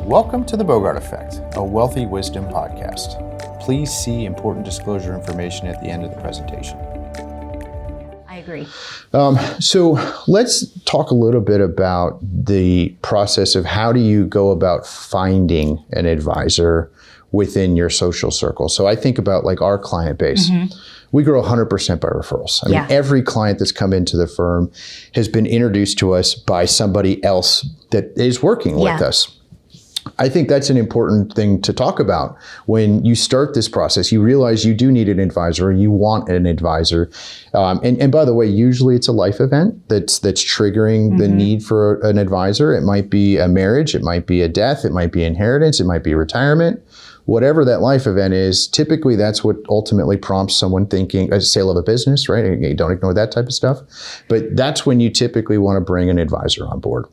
Welcome to the Bogart Effect, a wealthy wisdom podcast. Please see important disclosure information at the end of the presentation. I agree. So let's talk a little bit about the process of how do you go about finding an advisor within your social circle. So I think about like our client base. We grow 100% by referrals. I mean, every client that's come into the firm has been introduced to us by somebody else that is working with us. I think that's an important thing to talk about. When you start this process, you realize you do need an advisor, or you want an advisor. And by the way, usually it's a life event that's triggering the need for an advisor. It might be a marriage, it might be a death, it might be inheritance, it might be retirement. Whatever that life event is, typically that's what ultimately prompts someone thinking, a sale of a business, right? You don't ignore that type of stuff. But that's when you typically want to bring an advisor on board.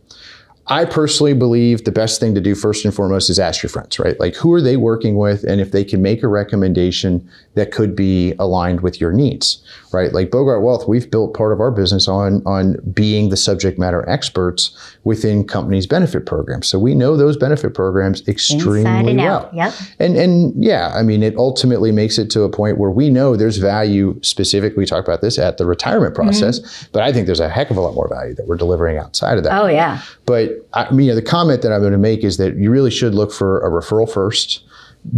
I personally believe the best thing to do first and foremost is ask your friends, right? Like, who are they working with? And if they can make a recommendation that could be aligned with your needs, right? Like Bogart Wealth, we've built part of our business on being the subject matter experts within companies' benefit programs. So we know those benefit programs extremely well. And yeah, I mean, it ultimately makes it to a point where we know there's value, specifically, we talk about this at the retirement process, but I think there's a heck of a lot more value that we're delivering outside of that. Oh, yeah. But I mean, the comment that I'm going to make is that you really should look for a referral first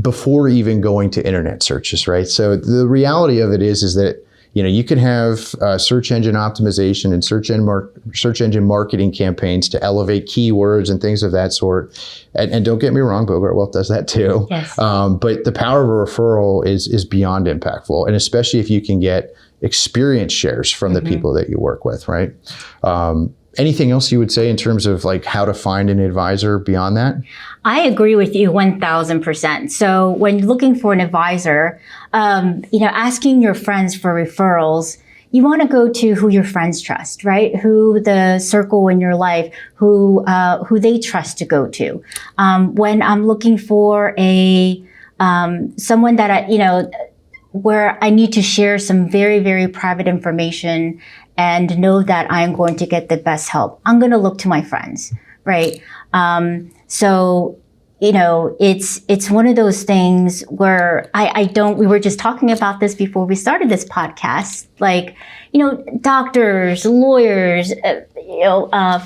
before even going to internet searches, right? So the reality of it is that, you know, you can have search engine optimization and search engine marketing campaigns to elevate keywords and things of that sort. And don't get me wrong, Bogart Wealth does that too. Yes. But the power of a referral is beyond impactful. And especially if you can get experience shares from the people that you work with, right? Anything else you would say in terms of like how to find an advisor beyond that? I agree with you 1000%. So when looking for an advisor, asking your friends for referrals, you want to go to who your friends trust, right? Who the circle in your life, who they trust to go to. When I'm looking for someone that where I need to share some very, very private information and know that I'm going to get the best help, I'm going to look to my friends, right? So, it's one of those things where we were just talking about this before we started this podcast, like, doctors, lawyers,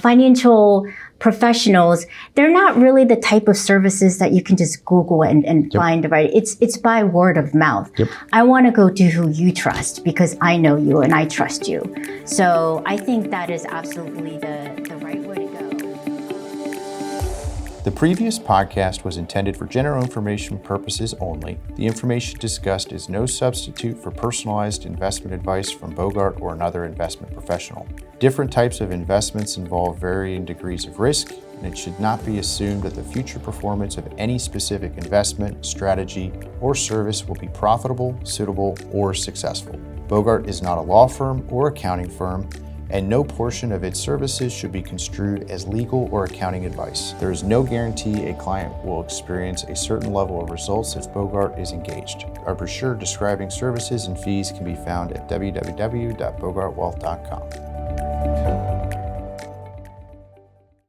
financial professionals, they're not really the type of services that you can just Google and find, right? It's by word of mouth. I want to go to who you trust because I know you and I trust you. So I think that is absolutely the right way to go. The previous podcast was intended for general information purposes only. The information discussed is no substitute for personalized investment advice from Bogart or another investment professional. Different types of investments involve varying degrees of risk, and it should not be assumed that the future performance of any specific investment, strategy, or service will be profitable, suitable, or successful. Bogart is not a law firm or accounting firm, and no portion of its services should be construed as legal or accounting advice. There is no guarantee a client will experience a certain level of results if Bogart is engaged. Our brochure describing services and fees can be found at www.bogartwealth.com.